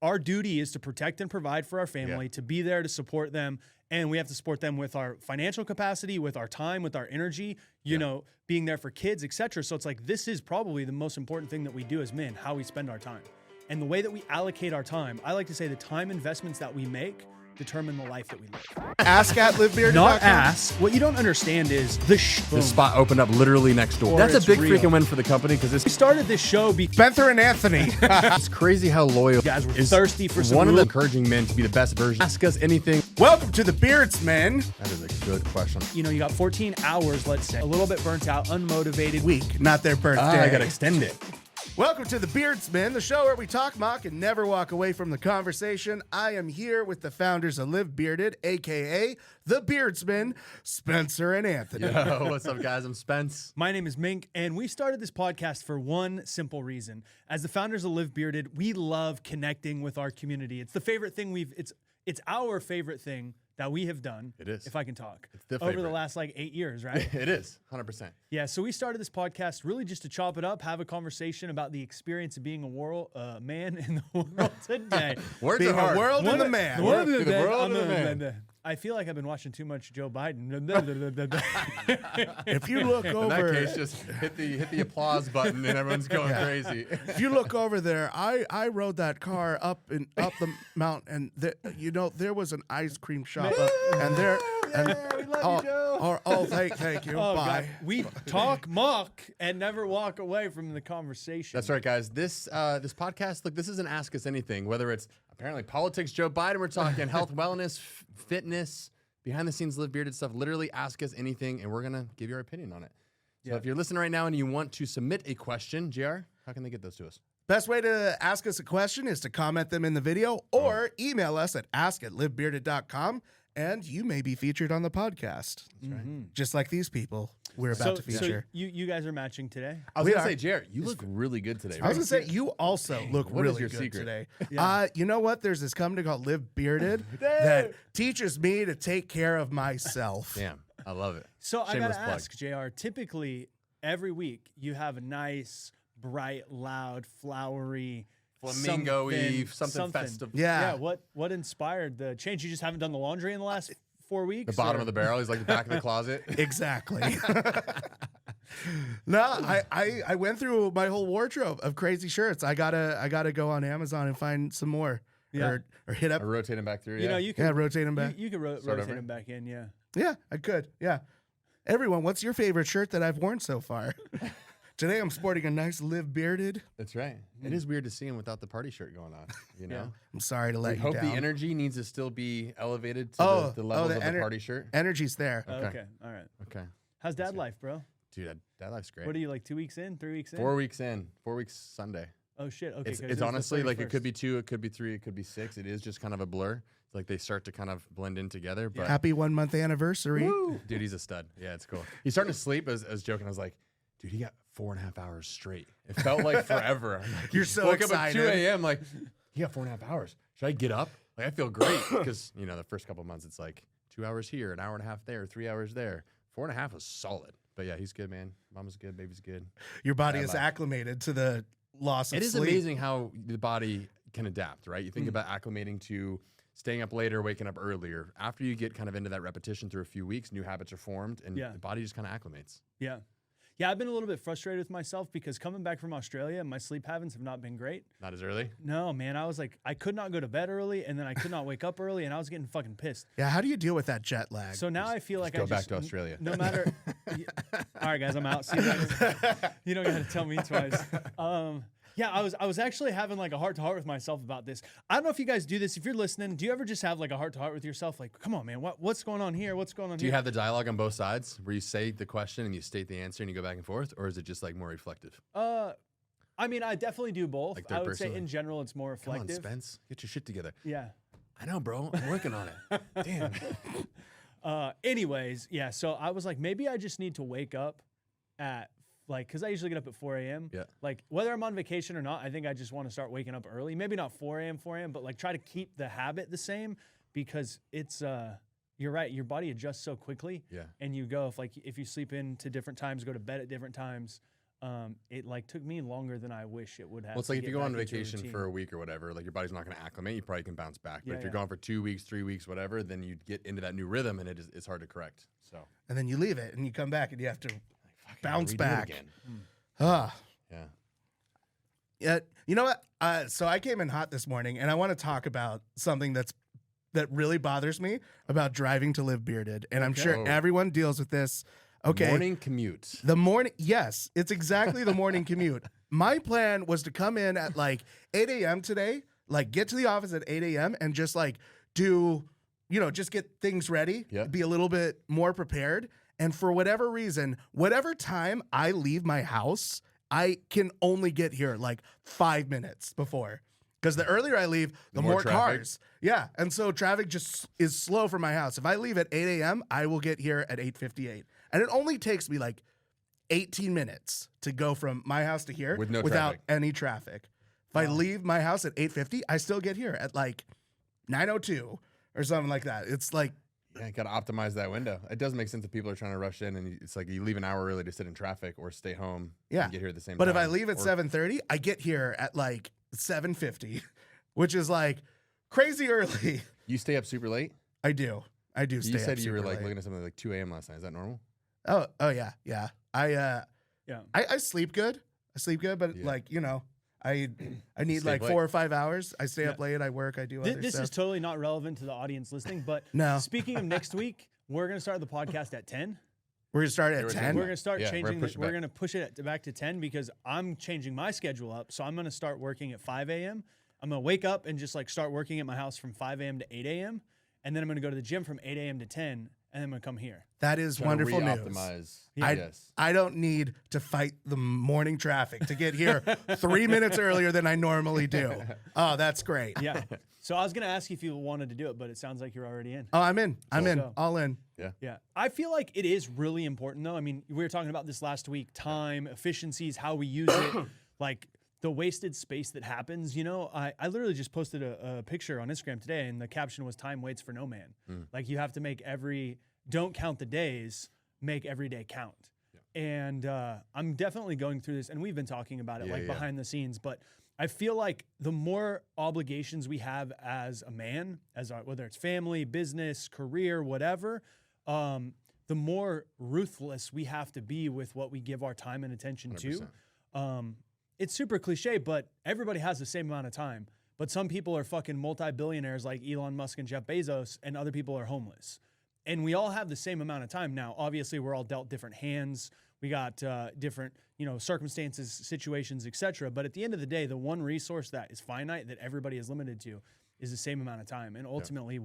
our duty is to protect and provide for our family, to be there to support them. And we have to support them with our financial capacity, with our time, with our energy, you know, being there for kids, etc. So it's like, this is probably the most important thing that we do as men, how we spend our time. And the way that we allocate our time, I like to say the time investments that we make determine the life that we live. Ask at livebearded.com. Not ask. What you don't understand is the spot opened up literally next door. That's a big freaking win for the company because we started this show Spencer and Anthony. It's crazy how loyal you guys were thirsty for some one of the encouraging men to be the best version. Ask us anything. Welcome to the Beardsmen. That is a good question. You know, you got 14 hours, let's say, a little bit burnt out, unmotivated. Week, not their birthday. I gotta extend it. Welcome to the Beardsmen, the show where we talk, mock, and never walk away from the conversation. I am here with the founders of Live Bearded, a.k.a. the Beardsmen, Spencer and Anthony. Yo, what's up, guys? I'm Spence. My name is Mink, and we started this podcast for one simple reason. As the founders of Live Bearded, we love connecting with our community. It's the favorite thing it's our favorite thing that we have done. It is. If I can talk. It's the over favorite. the last 8 years, right? It is, 100%. Yeah, so we started this podcast really just to chop it up, have a conversation about the experience of being a man in the world today. Words Being are hard. a world and a man. The world Through the and world the and the man. I feel like I've been watching too much Joe Biden. If you look In over, that case, just hit the applause button and everyone's going crazy. if you look over there, I rode that car up the mountain, and there was an ice cream shop, and there. And, we love you, Joe. Thank you. Oh, Bye. God. We talk, mock, and never walk away from the conversation. That's right, guys. This podcast, look, this isn't Ask Us Anything. Whether it's apparently politics, Joe Biden, we're talking health, wellness, fitness, behind the scenes, Live Bearded stuff. Literally ask us anything, and we're gonna give you our opinion on it. So if you're listening right now and you want to submit a question, JR, how can they get those to us? Best way to ask us a question is to comment them in the video or email us at ask@livebearded.com, and you may be featured on the podcast. That's right. Just like these people we're about to feature. So you guys are matching today? I was We gonna are. say, JR, you look really good today. I was right? going to say, you also look What is really your good secret? today. Yeah. You know what? There's this company called Live Bearded that teaches me to take care of myself. Damn, I love it. So I Shameless gotta plug. ask, JR, typically every week you have a nice, bright, loud, flowery, Flamingo-y, something festive. Yeah. What inspired the change? You just haven't done the laundry in the last 4 weeks? The bottom or- of the barrel. He's like the back of the closet. Exactly. No, I went through my whole wardrobe of crazy shirts. I gotta go on Amazon and find some more. Yeah. Or hit up. I rotate him back through. You know, you can rotate them back. You can Start rotate over? them back in, yeah. Yeah, I could. Yeah. Everyone, what's your favorite shirt that I've worn so far? Today I'm sporting a nice Live Bearded. That's right. It is weird to see him without the party shirt going on. You know. I'm sorry to I let you hope down. the energy needs to still be elevated to the levels of the party shirt. Energy's there. Okay. All right. Okay. How's dad life, bro? Dude, that life's great. What are you, like 2 weeks in, 3 weeks in? 4 weeks in. 4 weeks Sunday. Oh, shit. Okay. 'cause It's the honestly like it 31st. could be 2, it could be 3, it could be 6. It is just kind of a blur. It's like they start to kind of blend in together. But Happy 1 month anniversary. dude, he's a stud. Yeah, it's cool. He's starting to sleep. As joking, I was like, dude, he got 4.5 hours straight. It felt like forever. I'm like, You're so woke up at excited. 2 a.m. Like, he got 4.5 hours. Should I get up? Like, I feel great because the first couple of months it's like 2 hours here, an hour and a half there, 3 hours there. 4.5 was solid. But yeah, he's good, man. Mama's good, baby's good. Your body Bad is life. acclimated to the loss of It is sleep. amazing how the body can adapt, right? You think about acclimating to staying up later, waking up earlier. After you get kind of into that repetition through a few weeks, new habits are formed, and Yeah. the body just kind of acclimates. Yeah. Yeah, I've been a little bit frustrated with myself because coming back from Australia, my sleep habits have not been great. Not as early. No, man, I was like, I could not go to bed early, and then I could not wake up early, and I was getting fucking pissed. Yeah, how do you deal with that jet lag? So now I feel like go I back just to Australia. No matter. All right, guys, I'm out. See you guys. You don't got to tell me twice. Yeah, I was actually having like a heart to heart with myself about this. I don't know if you guys do this. If you're listening, do you ever just have like a heart to heart with yourself? Like, come on, man, what's going on here? What's going on Do here? you have the dialogue on both sides where you say the question and you state the answer and you go back and forth, or is it just like more reflective? I mean, I definitely do both. Like third I would person, say like, in general, it's more Come on, reflective. Spence, get your shit together. Yeah. I know, bro. I'm working on it. Damn. Anyways, yeah. So I was like, maybe I just need to wake up at because I usually get up at 4 a.m. Yeah. Like whether I'm on vacation or not, I think I just want to start waking up early. Maybe not 4 a.m., but like try to keep the habit the same because it's you're right. Your body adjusts so quickly. Yeah. And you go if you sleep in to different times, go to bed at different times. it like took me longer than I wish it would have. Well, it's to like if get you go on back into a vacation routine. for a week or whatever, like your body's not going to acclimate. You probably can bounce back. But Yeah, if you're yeah. gone for 2 weeks, 3 weeks, whatever, then you get into that new rhythm, and it's hard to correct. So And then you leave it and you come back and you have to fucking bounce redo it back. again. Ah. Yeah. Yeah, you know what? So I came in hot this morning, and I want to talk about something that really bothers me about driving to Live Bearded, and I'm sure Oh. everyone deals with this. Okay, Morning commute. the morning, yes, it's exactly the morning commute. My plan was to come in at like 8 a.m. today, like get to the office at 8 a.m. and just like do, just get things ready, Yep. be a little bit more prepared. And for whatever reason, whatever time I leave my house, I can only get here like 5 minutes before. Because the earlier I leave, the More more traffic. cars. Yeah. And so traffic just is slow from my house. If I leave at 8 a.m., I will get here at 8:58. And it only takes me like 18 minutes to go from my house to here With no without traffic. any traffic. If I leave my house at 8:50, I still get here at like 9:02 or something like that. It's like, Yeah, you got to optimize that window. It does make sense if people are trying to rush in, and it's like you leave an hour early to sit in traffic or stay home. Yeah. And get here at the same but time. if I leave at Or- 7:30, I get here at like 7:50, which is like crazy early. you stay up super late. I do You stay said up you were super like late. looking at something like 2 a.m. last night. Is that normal? Oh yeah. Yeah. I sleep good. But Yeah. like, I need Stay like late. 4 or 5 hours. I stay up Yeah. late, I work, I do other This stuff. is totally not relevant to the audience listening, but No. speaking of next week, we're going to start the podcast at 10. We're gonna start They at were 10. saying We're going to start Yeah, we're changing. pushing We're back. going to push it back to 10 because I'm changing my schedule up. So I'm going to start working at 5 a.m. I'm going to wake up and just like start working at my house from 5 a.m. to 8 a.m. And then I'm going to go to the gym from 8 a.m. to 10. And then I'm going to come here. That is Trying to wonderful news. re-optimize. I, I don't need to fight the morning traffic to get here 3 minutes earlier than I normally do. Oh, that's great. Yeah. So I was going to ask you if you wanted to do it, but it sounds like you're already in. Oh, I'm in. I'm in. So- All in. Yeah. I feel like it is really important, though. I mean, we were talking about this last week, time, efficiencies, how we use it, like the wasted space that happens. I literally just posted a picture on Instagram today, and the caption was "Time waits for no man." Like you have to don't count the days, make every day count. And I'm definitely going through this, and we've been talking about it Yeah. behind the scenes, but I feel like the more obligations we have as a man, whether it's family, business, career, whatever, the more ruthless we have to be with what we give our time and attention 100%. to. It's super cliche, but everybody has the same amount of time. But some people are fucking multi-billionaires like Elon Musk and Jeff Bezos, and other people are homeless. And we all have the same amount of time. Now, obviously, we're all dealt different hands. We got different, circumstances, situations, etc. But at the end of the day, the one resource that is finite, that everybody is limited to, is the same amount of time. And ultimately,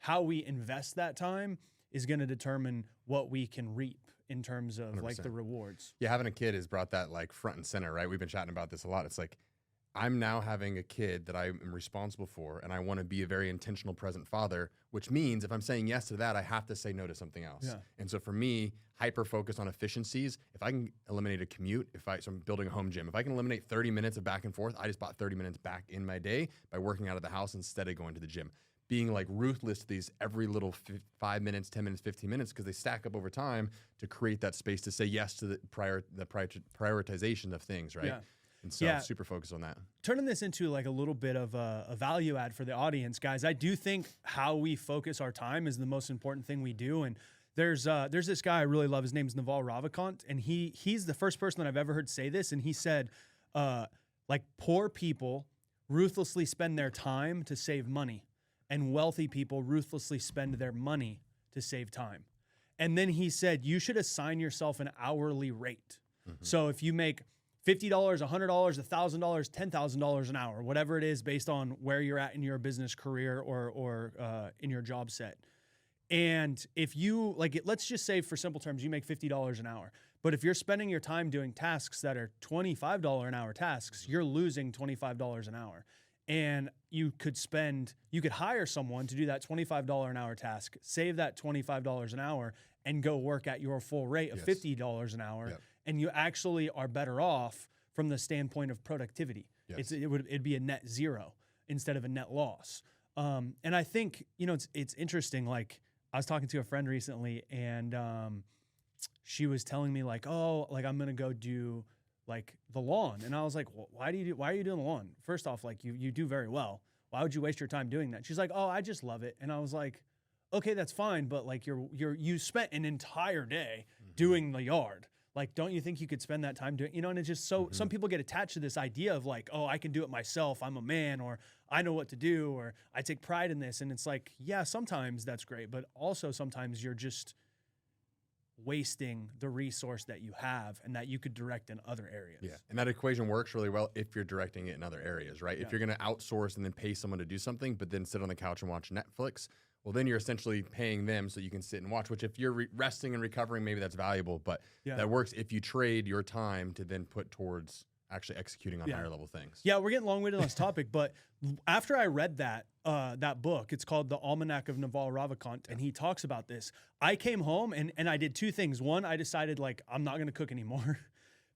how we invest that time is going to determine what we can reap in terms of like 100%. the rewards. Yeah, having a kid has brought that like front and center, right? We've been chatting about this a lot. It's like I'm now having a kid that I am responsible for, and I want to be a very intentional, present father, which means if I'm saying yes to that, I have to say no to something else. Yeah. And so for me, hyper focus on efficiencies. If I can eliminate a commute, so I'm building a home gym, if I can eliminate 30 minutes of back and forth, I just bought 30 minutes back in my day by working out of the house instead of going to the gym. Being like ruthless to these every little 5 minutes, 10 minutes, 15 minutes, because they stack up over time to create that space to say yes to the prioritization of things, right? Yeah. And so Yeah. super focused on that. Turning this into like a little bit of a value add for the audience, guys, I do think how we focus our time is the most important thing we do. And there's this guy I really love. His name's Naval Ravikant, and he's the first person that I've ever heard say this. And he said, like poor people ruthlessly spend their time to save money, and wealthy people ruthlessly spend their money to save time. And then he said, you should assign yourself an hourly rate. So if you make $50, $100, $1,000, $10,000 an hour, whatever it is, based on where you're at in your business career or in your job set. And if you let's just say for simple terms, you make $50 an hour. But if you're spending your time doing tasks that are $25 an hour tasks, you're losing $25 an hour. And you could hire someone to do that $25 an hour task, save that $25 an hour, and go work at your full rate of $50 an hour. Yep. And you actually are better off from the standpoint of productivity. Yes. It'd be a net zero instead of a net loss. And I think, it's interesting. Like I was talking to a friend recently, and she was telling me like, oh, like I'm gonna go do like the lawn, and I was like, well, why are you doing the lawn? First off, like you do very well. Why would you waste your time doing that? She's like, oh, I just love it, and I was like, okay, that's fine, but like you spent an entire day doing the yard. Like, don't you think you could spend that time doing, you know? And it's just so some people get attached to this idea of like, oh, I can do it myself. I'm a man, or I know what to do, or I take pride in this. And it's like, yeah, sometimes that's great, but also sometimes you're just wasting the resource that you have and that you could direct in other areas. Yeah. And that equation works really well if you're directing it in other areas, right? If you're going to outsource and then pay someone to do something, but then sit on the couch and watch Netflix, well, then you're essentially paying them so you can sit and watch, which if you're resting and recovering, maybe that's valuable, but that works if you trade your time to then put towards actually executing on higher level things. Yeah, we're getting long-winded on this topic, but after I read that book, it's called The Almanac of Naval Ravikant, and he talks about this. I came home and I did two things. One, I decided like I'm not gonna cook anymore.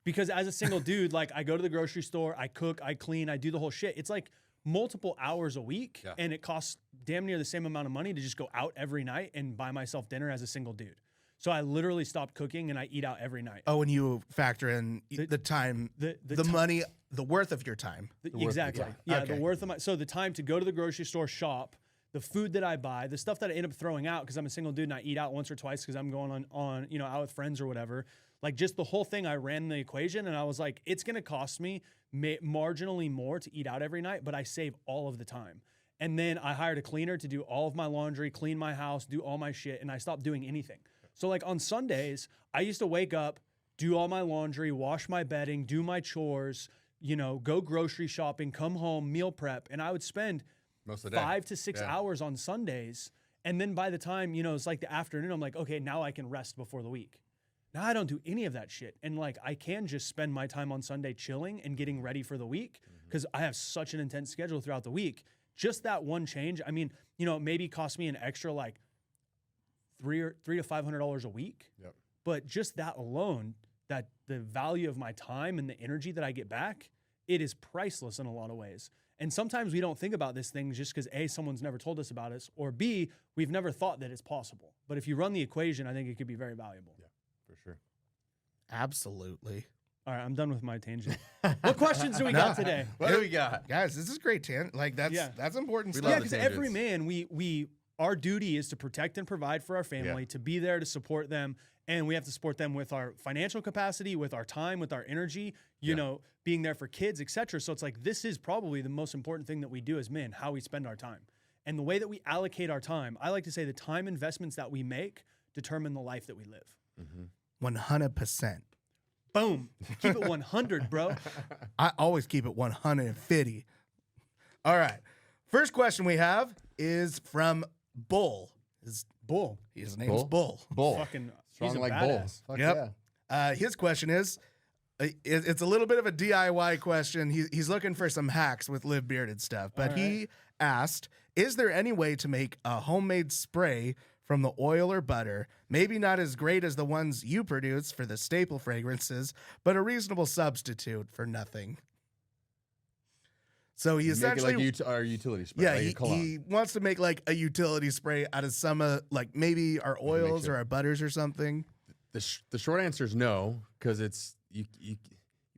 Because as a single dude, like I go to the grocery store, I cook, I clean, I do the whole shit. It's like multiple hours a week, and it costs damn near the same amount of money to just go out every night and buy myself dinner as a single dude. So I literally stopped cooking and I eat out every night. Oh, and you factor in the time, the money, the worth of your time. Exactly. The worth of my, so the time to go to the grocery store, shop, the food that I buy, the stuff that I end up throwing out because I'm a single dude and I eat out once or twice because I'm going on you know, out with friends or whatever. Like just the whole thing, I ran the equation and I was like, it's going to cost me marginally more to eat out every night, but I save all of the time. And then I hired a cleaner to do all of my laundry, clean my house, do all my shit, and I stopped doing anything. So like on Sundays, I used to wake up, do all my laundry, wash my bedding, do my chores, you know, go grocery shopping, come home, meal prep, and I would spend most of the day. 5 to 6 hours on Sundays. And then by the time, you know, it's like the afternoon, I'm like, okay, now I can rest before the week. Now I don't do any of that shit. And like, I can just spend my time on Sunday chilling and getting ready for the week because I have such an intense schedule throughout the week. Just that one change, I mean, you know, maybe cost me an extra like $300 to $500 a week. Yep. But just that alone, that the value of my time and the energy that I get back, it is priceless in a lot of ways. And sometimes we don't think about these things just because A, someone's never told us about it, or B, we've never thought that it's possible. But if you run the equation, I think it could be very valuable. Yeah, for sure. Absolutely. All right, I'm done with my tangent. What questions do we got today? What do we got? Guys, this is great. Like that's important We stuff. love Yeah, the because every man, our duty is to protect and provide for our family, to be there to support them, and we have to support them with our financial capacity, with our time, with our energy, you know, being there for kids, etc. So it's like this is probably the most important thing that we do as men, how we spend our time. And the way that we allocate our time, I like to say the time investments that we make determine the life that we live. 100%. Boom. Keep it 100, bro. I always keep it 150. All right. First question we have is from Bull. His name's Bull. Bull. Fucking Strong he's a like badass. bull. Fuck Yep. His question is, it's a little bit of a DIY question. He's looking for some hacks with Live Bearded stuff, but he asked, is there any way to make a homemade spray from the oil or butter, maybe not as great as the ones you produce for the staple fragrances, but a reasonable substitute for nothing? So he essentially make it like our utility spray. yeah, like a he cologne. wants to make like a utility spray out of some like maybe our oils or our butters or something. The short answer is no, because it's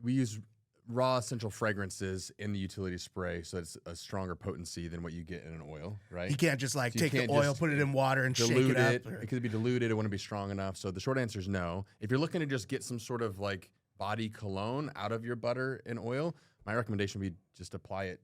we use raw essential fragrances in the utility spray, so it's a stronger potency than what you get in an oil, right? You can't just like So you take the can't oil, just put it in water, and shake dilute it up. It could be diluted. It wouldn't be strong enough. So the short answer is no. If you're looking to just get some sort of like body cologne out of your butter and oil, my recommendation would be just apply it,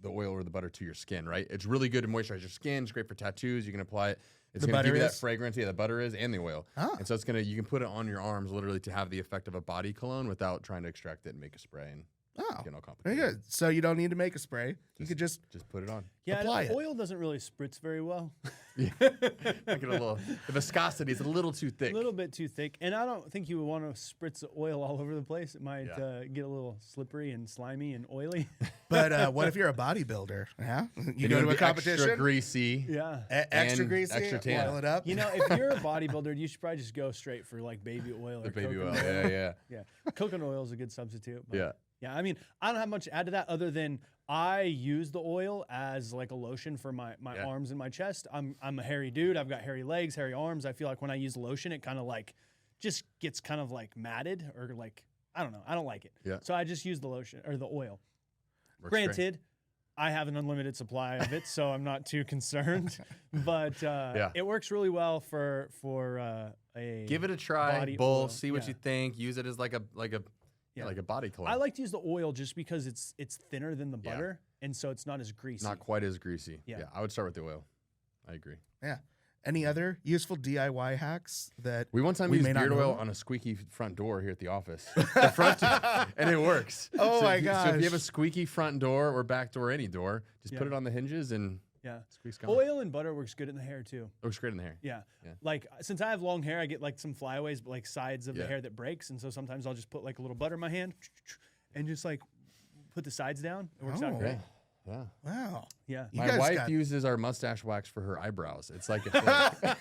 the oil or the butter, to your skin, right? It's really good to moisturize your skin. It's great for tattoos. You can apply it. It's The going to give you butter that is? fragrance. Yeah, the butter is, and the oil. Ah. And so it's you can put it on your arms literally to have the effect of a body cologne without trying to extract it and make a spray and Oh, get all very complicated. good. So you don't need to make a spray. You could just Just put it on. Yeah, Apply and it. oil doesn't really spritz very well. Yeah. Get a little, the viscosity is a little too thick. A little bit too thick. And I don't think you would want to spritz the oil all over the place. It might get a little slippery and slimy and oily. But what if you're a bodybuilder? Yeah, you Then go it'll to a be competition. Extra greasy. Yeah. Extra and greasy, extra tan. oil it up. You know, if you're a bodybuilder, you should probably just go straight for like baby oil The or baby oil. coconut Yeah, yeah. Yeah. Coconut oil is a good substitute. But Yeah. Yeah, I mean, I don't have much to add to that other than I use the oil as like a lotion for my Yeah. arms and my chest. I'm a hairy dude. I've got hairy legs, hairy arms. I feel like when I use lotion, it kind of like just gets kind of like matted or like I don't know. I don't like it. Yeah. So I just use the lotion or the oil. Works great. Granted, I have an unlimited supply of it, so I'm not too concerned. But it works really well for a Give it a try, body bowl, oil. see what Yeah. you think. Use it as like a body cologne. I like to use the oil just because it's thinner than the Yeah. butter, and so it's not as greasy. Not quite as greasy. Yeah. I would start with the oil. I agree. Yeah. Any other useful DIY hacks that We one time We used may not beard know oil them. on a squeaky front door here at the office. The front and it works. Oh So my if you- So if you have a gosh. squeaky front door or back door, any door, just put Yeah. it on the hinges and Yeah. squeak's gone. Oil and butter works good in the hair too. Looks great in the hair. Yeah. Yeah. Like since I have long hair, I get like some flyaways, but like sides of Yeah. the hair that breaks, and so sometimes I'll just put like a little butter in my hand and just like put the sides down. It works Oh. out great. Yeah. Yeah. wow. Yeah. You My guys wife got- uses our mustache wax for her eyebrows. It's like a thing.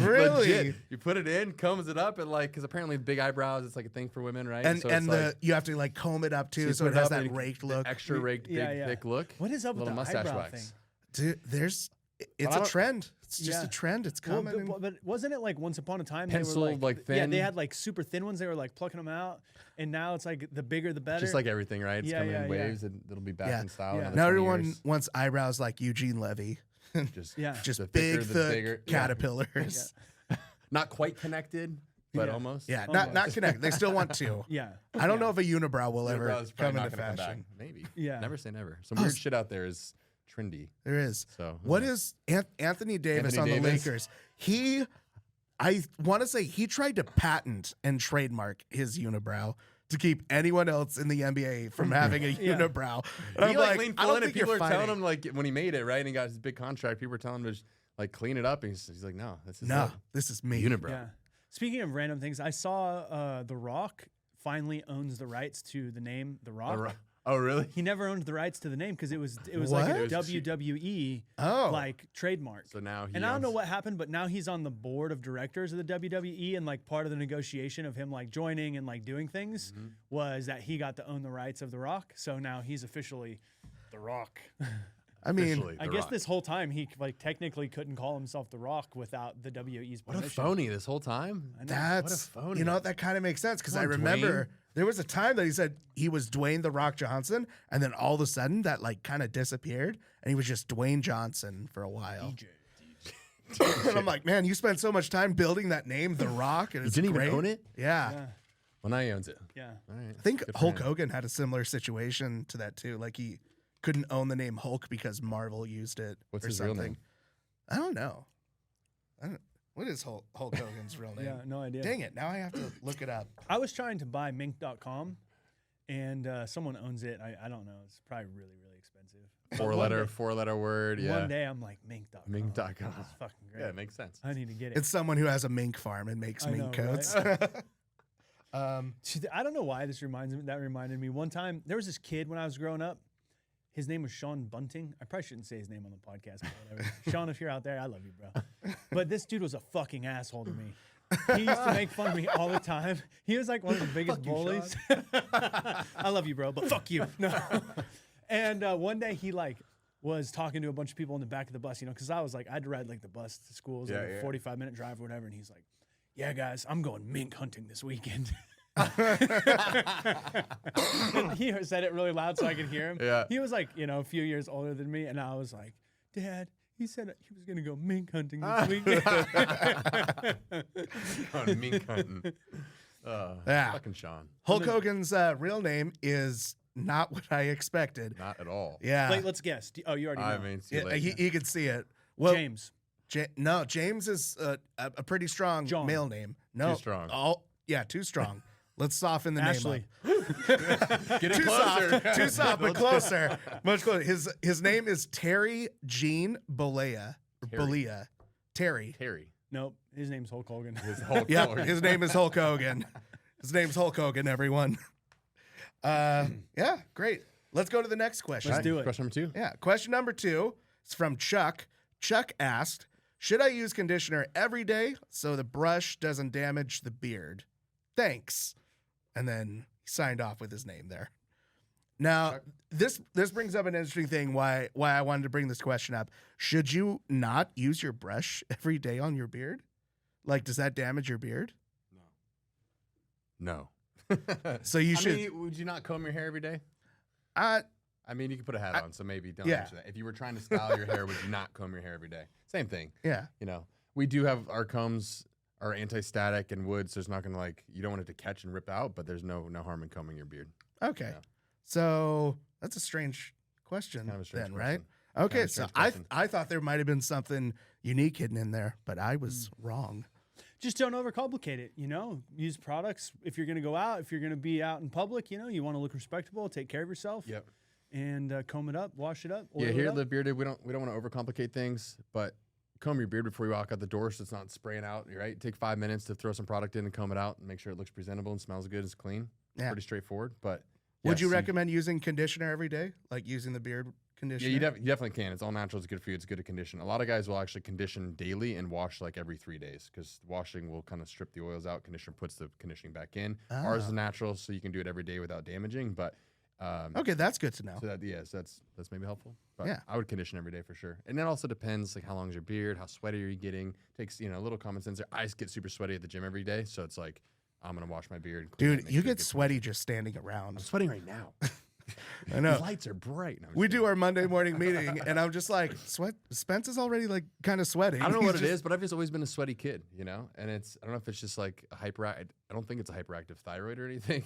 Really? Legit. You put it in, combs it up, and like, because apparently big eyebrows, it's like a thing for women, right? And so and it's the like, you have to like comb it up too, you so put it has up that and raked the look. extra raked, big, Yeah, yeah. thick look. What is up with Little the mustache eyebrow wax. thing? Dude, it's I a don't- trend. It's just Yeah. a trend. It's Well, coming. but wasn't it like once upon a time Pencil, they were like, Yeah, thin? they had like super thin ones. They were like plucking them out, and now it's like the bigger the better. Just like everything, right? It's Yeah, coming yeah, in yeah. waves, and it'll be back Yeah. in style. Yeah. in another now 20 everyone years. wants eyebrows like Eugene Levy, Just, Yeah. just the big, thicker, the thick bigger. Yeah. caterpillars. Not quite connected, but Yeah. almost. Yeah, Almost. not connected. They still want to. yeah. I don't know if a unibrow will ever Eyebrow's probably come not into gonna come fashion. back. Maybe. Yeah. Never say never. Some weird shit out there is trendy. There is. So What is Anthony Davis Anthony on the Davis? Lakers? I want to say he tried to patent and trademark his unibrow to keep anyone else in the NBA from having a Yeah. unibrow. And He I'm like like, leaned I full don't in, and think people you're are telling fighting. him like when he made it, right, and he got his big contract. People were telling him to just, like clean it up, and he's like, no, this is No, this is me. unibrow. Yeah. Speaking of random things, I saw The Rock finally owns the rights to the name The Rock. Oh, really? He never owned the rights to the name because it was like What? a It was cheap. WWE Oh. like trademark. So now he And I don't know owns- what happened, but now he's on the board of directors of the WWE, and like part of the negotiation of him like joining and like doing things Mm-hmm. was that he got to own the rights of The Rock. So now he's officially The Rock. I mean, Officially, I The guess Rock. this whole time he like technically couldn't call himself The Rock without the WWE's What a permission. phony this whole time. I know. that's phony. you know that kind of makes sense because Come I on, remember Dwayne. there was a time that he said he was Dwayne the Rock Johnson, and then all of a sudden that like kind of disappeared, and he was just Dwayne Johnson for a while. And I'm like, man, you spent so much time building that name, The Rock, and it's didn't even great. own it? Yeah. Yeah, Well, now he owns it. yeah. All right. I think Good for Hulk him. Hogan had a similar situation to that too. Like he couldn't own the name Hulk because Marvel used it What's or his real something. name? I don't know. What is Hulk Hogan's real name? Yeah, no idea. Dang it! Now I have to look it up. I was trying to buy mink.com and someone owns it. I don't know. It's probably really, really expensive. But Four-letter word. Yeah. One day I'm like, mink.com. Mink.com. It's fucking great. Yeah, it makes sense. I need to get it. It's someone who has a mink farm and makes I mink know, coats. I don't know why this reminded me. One time there was this kid when I was growing up. His name was Sean Bunting. I probably shouldn't say his name on the podcast, but whatever. Sean, if you're out there, I love you, bro. But this dude was a fucking asshole to me. He used to make fun of me all the time. He was like one of the biggest bullies. I love you, bro, but fuck you. No. And one day he like was talking to a bunch of people in the back of the bus, because I was like, I had to ride like the bus to school. It was like a 45-minute drive or whatever. And he's like, yeah, guys, I'm going mink hunting this weekend. He said it really loud so I could hear him. Yeah. He was like, a few years older than me. And I was like, Dad, he said he was going to go mink hunting this weekend. On mink hunting. Yeah. Fucking Sean. Hulk Hogan's real name is not what I expected. Not at all. Yeah, Wait, let's guess. Oh, you already know. I mean, see you Yeah, later. he could see it. Well, James. No, James is a pretty strong John. male name. No, Too strong. Oh, yeah, too strong. Let's soften the Ashley. name up. Get it Too closer. soft, too soft, but closer, much closer. His name is Terry Gene Bollea. Bollea. Terry. Terry. Nope. His name's Hulk Hogan. His Hulk Yeah, Hogan. his name is Hulk Hogan. His name's Hulk Hogan. Everyone. Yeah, great. Let's go to the next question. Let's do it. Question number 2. Yeah, question number 2 is from Chuck. Chuck asked, should I use conditioner every day so the brush doesn't damage the beard? Thanks. And then he signed off with his name there. Now, this brings up an interesting thing why I wanted to bring this question up. Should you not use your brush every day on your beard? Like, does that damage your beard? No. So you should. I mean, would you not comb your hair every day? I I mean, you can put a hat on, so maybe don't yeah. answer that. If you were trying to style your hair, would you not comb your hair every day? Same thing. yeah. You know, we do have our combs are anti-static and wood, so it's not gonna you don't want it to catch and rip out, but there's no harm in combing your beard. Okay. Yeah. So that's a strange question, Kind of a strange then, right? question. Okay, Kind of a so strange question. I thought there might have been something unique hidden in there, but I was wrong. Just don't overcomplicate it. Use products if you're going to go out. If you're going to be out in public, you want to look respectable, take care of yourself. Yep. And comb it up, wash it up. Yeah, oil here it at up. Live Bearded, we don't want to overcomplicate things, but comb your beard before you walk out the door so it's not spraying out. Right? Take 5 minutes to throw some product in and comb it out and make sure it looks presentable and smells good, it's clean. Yeah. Pretty straightforward. But Would you yes, recommend using conditioner every day, like using the beard Yeah, conditioner? you definitely can. It's all natural. It's good for you. It's good to condition. A lot of guys will actually condition daily and wash like every 3 days because washing will kind of strip the oils out. Conditioner puts the conditioning back in. Ours is natural, so you can do it every day without damaging. But Okay, that's good to know. so that's maybe helpful. But Yeah. I would condition every day for sure. And it also depends like how long is your beard, how sweaty are you getting. Takes a little common sense there. I get super sweaty at the gym every day, so it's like I'm gonna wash my beard. Clean it, Dude, make you sure it get gets- sweaty just standing around. I'm sweating right now. I know. The lights are bright. No, I'm We just do our Monday morning meeting, and I'm just like, Spence is already like kind of sweating. I don't know He's what it just- is, but I've just always been a sweaty kid, and I don't know if it's just like a I don't think it's a hyperactive thyroid or anything.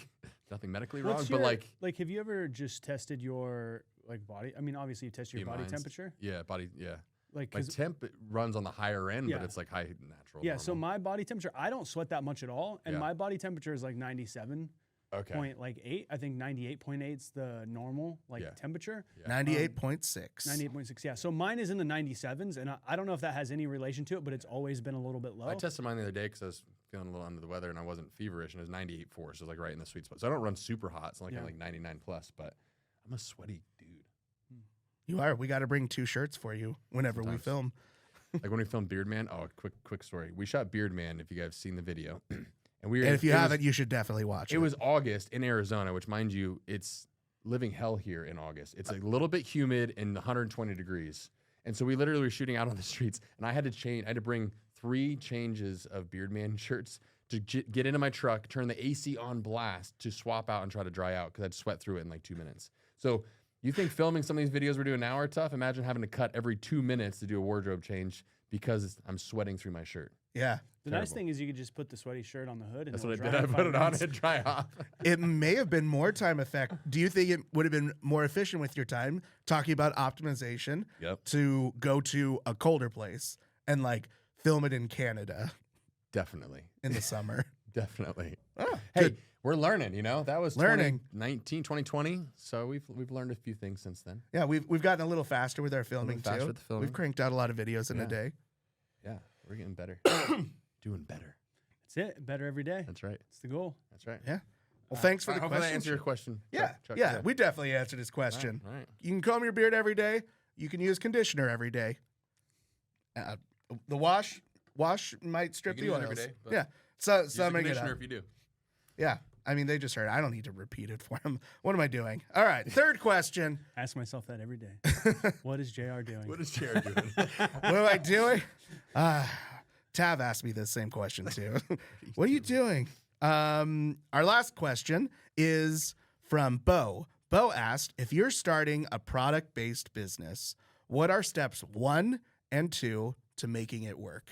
Nothing medically wrong, What's but your- like have you ever just tested your body? I mean, obviously you test your body BMIs. temperature. Yeah, body. Yeah, Like, my 'cause- temp runs on the higher end, but Yeah. it's like high natural. yeah. So normal. my body temperature, I don't sweat that much at all, and Yeah. my body temperature is like 97. okay. Point like 8. I think 98.8 is the normal Yeah. temperature. 98.6. 98.6. Yeah. So mine is in the 97s, and I don't know if that has any relation to it, but it's always been a little bit low. I tested mine the other day because I was feeling a little under the weather and I wasn't feverish, and it was 98.4, so it was like right in the sweet spot. So I don't run super hot. It's like Yeah. I'm like 99 plus, but I'm a sweaty dude. You are. We got to bring 2 shirts for you whenever we Sometimes. film. Like when we filmed Beard Man. Oh, quick story. We shot Beard Man. If you guys have seen the video, and we were. And if you it was- haven't, you should definitely watch it. It was August in Arizona, which, mind you, it's living hell here in August. It's a little bit humid and 120 degrees. And so we literally were shooting out on the streets, and I had to bring 3 changes of Beardman shirts to get into my truck, turn the AC on blast to swap out and try to dry out because I'd sweat through it in like 2 minutes. So you think filming some of these videos we're doing now are tough? Imagine having to cut every 2 minutes to do a wardrobe change because I'm sweating through my shirt. Yeah. The nice Terrible. thing is you could just put the sweaty shirt on the hood, and That's it'll what I dry did. I in put 5 it on minutes. and dry off. It may have been more time effect. Do you think it would have been more efficient with your time talking about optimization Yep. to go to a colder place and like film it in Canada Definitely. in the summer? Definitely. Oh, Hey, good. we're learning, That was Learning. 2020. So we've learned a few things since then. Yeah, we've gotten a little faster with our filming faster too. with the filming. We've cranked out a lot of videos in a Yeah. day. Yeah, we're getting better. Doing better. That's it. Better every day. That's right. That's the goal. That's right. Yeah. Well, thanks for the Hopefully that question. answered your question. Yeah, Chuck, yeah, we definitely answered his question. All right. You can comb your beard every day. You can use conditioner every day. The wash might strip can the use oils. it every day, but Yeah, so Use the summing it conditioner up. if you do. Yeah, I mean they just heard. I don't need to repeat it for them. What am I doing? All right, third question. Ask myself that every day. What is JR doing? What is Jared doing? What am I doing? Tav asked me the same question too. What are you doing? Our last question is from Bo. Bo asked, if you're starting a product-based business, what are steps 1 and 2 to making it work?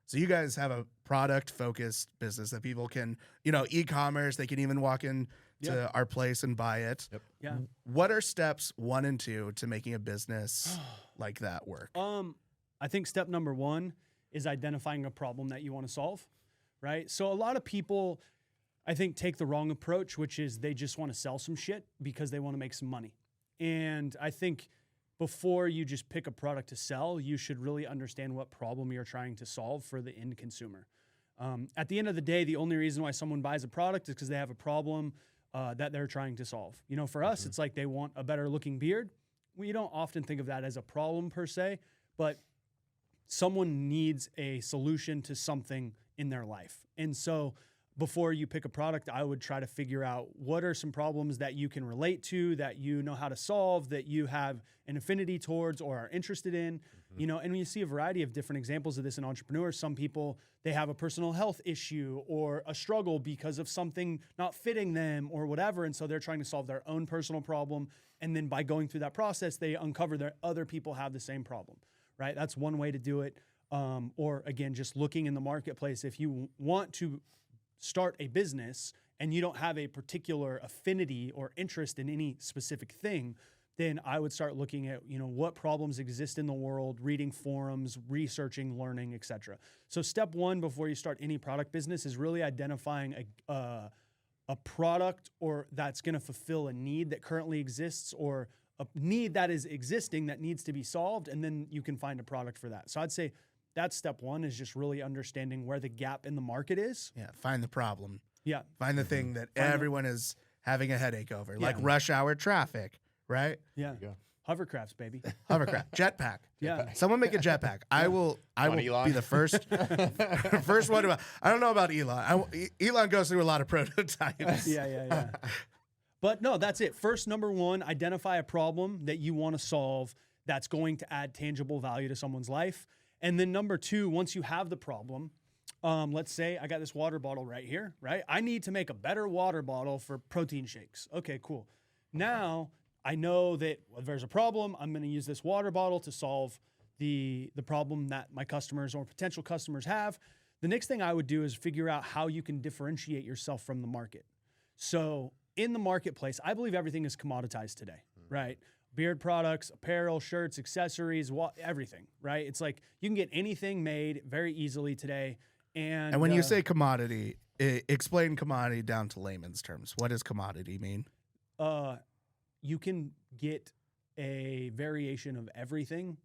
So you guys have a product-focused business that people can, e-commerce, they can even walk in to our place and buy it. Yep. Yeah. What are steps 1 and 2 to making a business like that work? I think step number 1 is identifying a problem that you want to solve, right? So a lot of people, I think, take the wrong approach, which is they just want to sell some shit because they want to make some money. And I think before you just pick a product to sell, you should really understand what problem you're trying to solve for the end consumer. At the end of the day, the only reason why someone buys a product is because they have a problem that they're trying to solve. For us, it's like they want a better looking beard. We don't often think of that as a problem per se, but someone needs a solution to something in their life. And so before you pick a product, I would try to figure out what are some problems that you can relate to, that you know how to solve, that you have an affinity towards or are interested in. You know, and when you see a variety of different examples of this in entrepreneurs, some people, they have a personal health issue or a struggle because of something not fitting them or whatever. And so they're trying to solve their own personal problem. And then by going through that process, they uncover that other people have the same problem, right? That's one way to do it. Or again, just looking in the marketplace. If you want to start a business and you don't have a particular affinity or interest in any specific thing, then I would start looking at, you know, what problems exist in the world, reading forums, researching, learning, etc. So step one before you start any product business is really identifying a product or that's going to fulfill a need that currently exists or a need that is existing that needs to be solved, and then you can find a product for that. So I'd say that's step one, is just really understanding where the gap in the market is. Yeah, find the problem. Yeah. Find the thing that everyone is having a headache over, like Yeah. rush hour traffic, right? Yeah. go. Hovercrafts, baby. Hovercraft, jetpack. Yeah. Someone make a jetpack. I will Elon? be the first first one to. I don't know about Elon. Elon goes through a lot of prototypes. Yeah. But no, that's it. First, number one, identify a problem that you want to solve that's going to add tangible value to someone's life. And then number two, once you have the problem, let's say I got this water bottle right here, right? I need to make a better water bottle for protein shakes. Okay, cool. Now I know that if there's a problem, I'm going to use this water bottle to solve the problem that my customers or potential customers have. The next thing I would do is figure out how you can differentiate yourself from the market. So in the marketplace, I believe everything is commoditized today, right? Beard products, apparel, shirts, accessories, everything, right? It's like you can get anything made very easily today. And when you say commodity, explain commodity down to layman's terms. What does commodity mean? You can get a variation of everything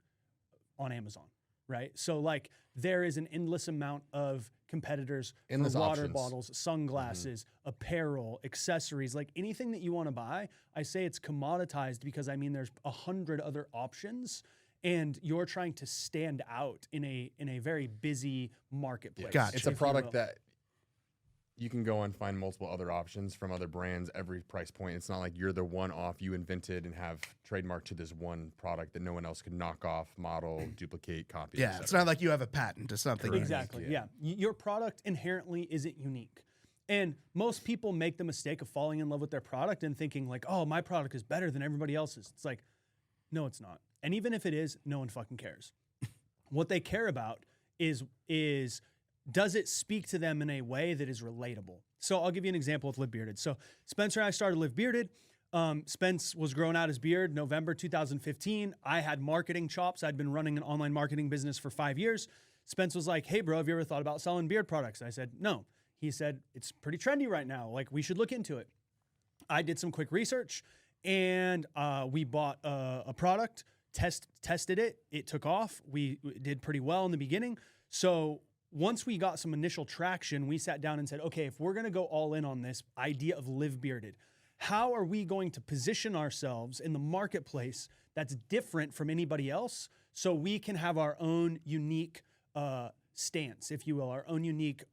on Amazon, right? So like there is an endless amount of competitors Endless for water options. bottles, sunglasses, apparel, accessories, like anything that you want to buy. I say it's commoditized because I mean there's 100 other options and you're trying to stand out in a very busy marketplace. Gotcha. It's a if you product will. that you can go and find multiple other options from other brands, every price point. It's not like you're the one off you invented and have trademarked to this one product that no one else could knock off, model, duplicate, copy. Yeah, et it's cetera. not like you have a patent to something. unique. Exactly. yeah. Yeah. Your product inherently isn't unique. And most people make the mistake of falling in love with their product and thinking like, oh, my product is better than everybody else's. It's like, no, it's not. And even if it is, no one fucking cares. What they care about is does it speak to them in a way that is relatable? So I'll give you an example with Live Bearded. So Spencer and I started Live Bearded. Spence was growing out his beard November 2015. I had marketing chops. I'd been running an online marketing business for 5 years. Spence was like, hey, bro, have you ever thought about selling beard products? I said, no. He said, it's pretty trendy right now. Like, we should look into it. I did some quick research and we bought a product, tested it. It took off. We did pretty well in the beginning. So once we got some initial traction, we sat down and said, okay, if we're going to go all in on this idea of Live Bearded, how are we going to position ourselves in the marketplace that's different from anybody else so we can have our own unique stance, if you will, our own unique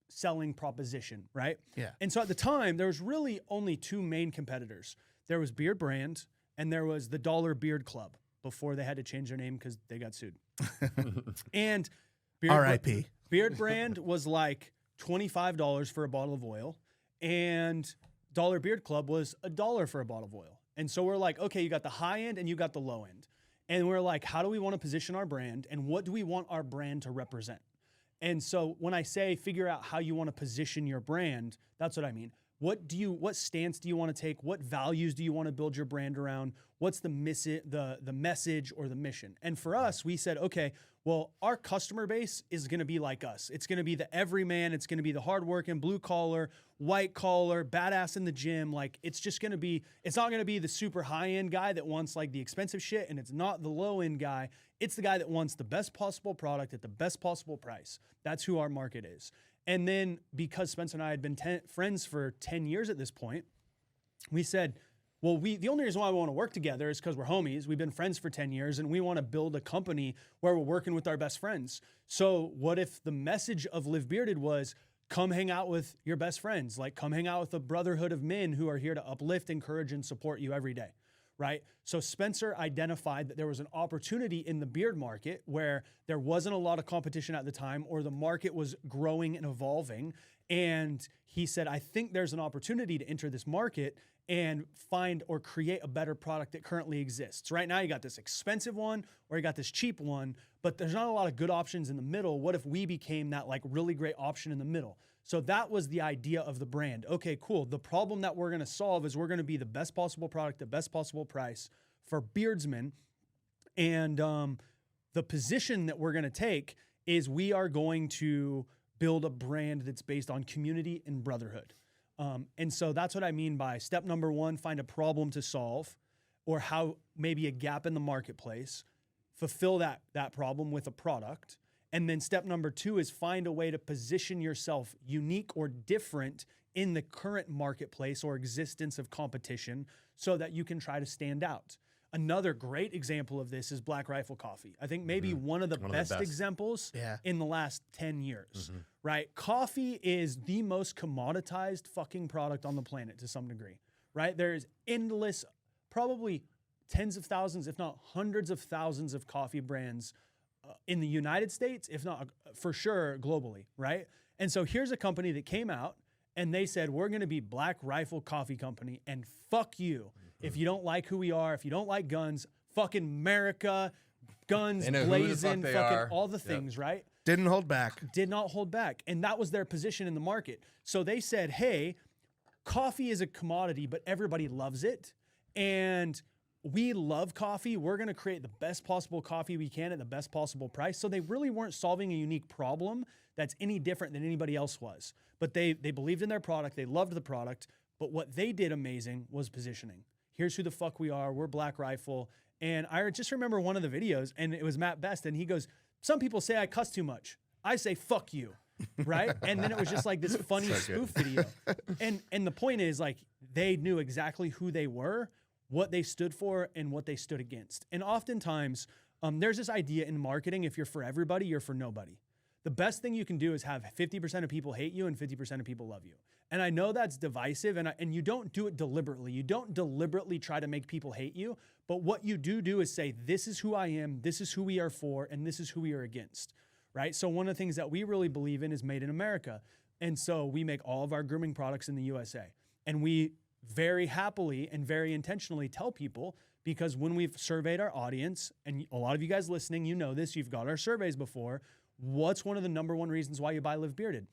selling proposition, right? Yeah. And so at the time, there was really only two main competitors. There was Beard Brand and there was the Dollar Beard Club before they had to change their name because they got sued. And R.I.P. Beard Brand was like $25 for a bottle of oil, and Dollar Beard Club was $1 for a bottle of oil. And so we're like, okay, you got the high end and you got the low end. And we're like, how do we want to position our brand and what do we want our brand to represent? And so when I say figure out how you want to position your brand, that's what I mean. What stance do you want to take? What values do you want to build your brand around? What's the message or the mission? And for us, we said, okay, well, our customer base is going to be like us. It's going to be the everyman. It's going to be the hardworking, blue collar, white collar, badass in the gym. Like it's not going to be the super high end guy that wants like the expensive shit. And it's not the low end guy. It's the guy that wants the best possible product at the best possible price. That's who our market is. And then because Spencer and I had been friends for 10 years at this point, we said, well, the only reason why we want to work together is because we're homies. We've been friends for 10 years and we want to build a company where we're working with our best friends. So what if the message of Live Bearded was come hang out with your best friends. Like, come hang out with a brotherhood of men who are here to uplift, encourage, and support you every day, right? So Spencer identified that there was an opportunity in the beard market where there wasn't a lot of competition at the time, or the market was growing and evolving. And he said, I think there's an opportunity to enter this market and find or create a better product that currently exists. Right now, you got this expensive one or you got this cheap one, but there's not a lot of good options in the middle. What if we became that like really great option in the middle? So that was the idea of the brand. Okay, cool. The problem that we're going to solve is we're going to be the best possible product, the best possible price for beardsmen. And the position that we're going to take is we are going to build a brand that's based on community and brotherhood. And so that's what I mean by step number one, find a problem to solve, or how maybe a gap in the marketplace, fulfill that problem with a product. And then step number two is find a way to position yourself unique or different in the current marketplace or existence of competition so that you can try to stand out. Another great example of this is Black Rifle Coffee. I think maybe one of the best examples in the last 10 years, right? Coffee is the most commoditized fucking product on the planet to some degree, right? There's endless, probably tens of thousands, if not hundreds of thousands of coffee brands in the United States, if not for sure globally, right? And so here's a company that came out and they said, we're going to be Black Rifle Coffee Company, and fuck you. If you don't like who we are, if you don't like guns, fucking America, guns blazing, fucking all the things, right? Didn't hold back. Did not hold back. And that was their position in the market. So they said, hey, coffee is a commodity, but everybody loves it. And we love coffee. We're going to create the best possible coffee we can at the best possible price. So they really weren't solving a unique problem that's any different than anybody else was. But they believed in their product. They loved the product. But what they did amazing was positioning. Here's who the fuck we are. We're Black Rifle. And I just remember one of the videos, and it was Matt Best, and he goes, some people say I cuss too much. I say, fuck you, right? And then it was just like this funny spoof video. And the point is, like, they knew exactly who they were, what they stood for, and what they stood against. And oftentimes, there's this idea in marketing, if you're for everybody, you're for nobody. The best thing you can do is have 50% of people hate you and 50% of people love you. And I know that's divisive, and you don't do it deliberately. You don't deliberately try to make people hate you, but what you do is say, this is who I am, this is who we are for, and this is who we are against, right? So one of the things that we really believe in is made in America. And so we make all of our grooming products in the USA. And we very happily and very intentionally tell people, because when we've surveyed our audience, and a lot of you guys listening, you know this, you've got our surveys before, what's one of the number one reasons why you buy Live Bearded?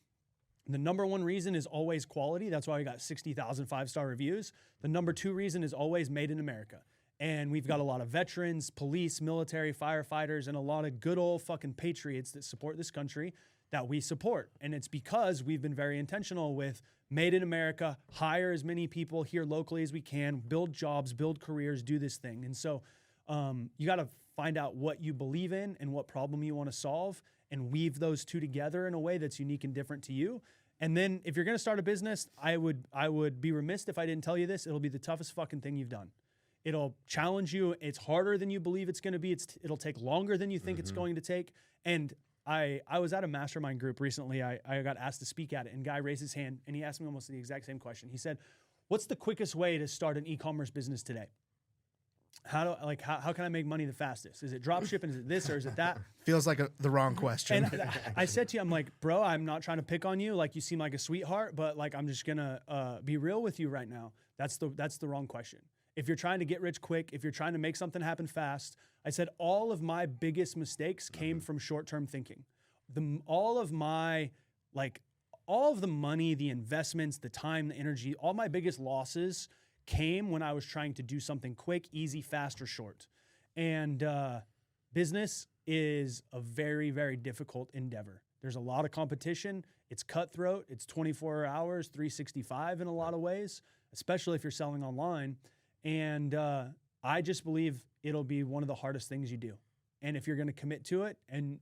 The number one reason is always quality. That's why we got 60,000 five-star reviews. The number two reason is always made in America. And we've got a lot of veterans, police, military, firefighters, and a lot of good old fucking patriots that support this country that we support. And it's because we've been very intentional with made in America, hire as many people here locally as we can, build jobs, build careers, do this thing. And so you got to find out what you believe in and what problem you want to solve, and weave those two together in a way that's unique and different to you. And then if you're going to start a business, I would be remiss if I didn't tell you this. It'll be the toughest fucking thing you've done. It'll challenge you. It's harder than you believe it's going to be. It'll take longer than you think it's going to take. And I was at a mastermind group recently. I got asked to speak at it, and a guy raised his hand and he asked me almost the exact same question. He said, what's the quickest way to start an e-commerce business today? How can I make money the fastest? Is it drop shipping? Is it this or is it that? Feels like the wrong question. And I said to you, I'm like, bro, I'm not trying to pick on you. Like, you seem like a sweetheart, but like, I'm just gonna be real with you right now. That's the wrong question. If you're trying to get rich quick, if you're trying to make something happen fast, I said all of my biggest mistakes came from short-term thinking. All of the money, the investments, the time, the energy, all my biggest losses came when I was trying to do something quick, easy, fast, or short. And business is a very, very difficult endeavor. There's a lot of competition. It's cutthroat. It's 24 hours, 365 in a lot of ways, especially if you're selling online. And I just believe it'll be one of the hardest things you do. And if you're going to commit to it, and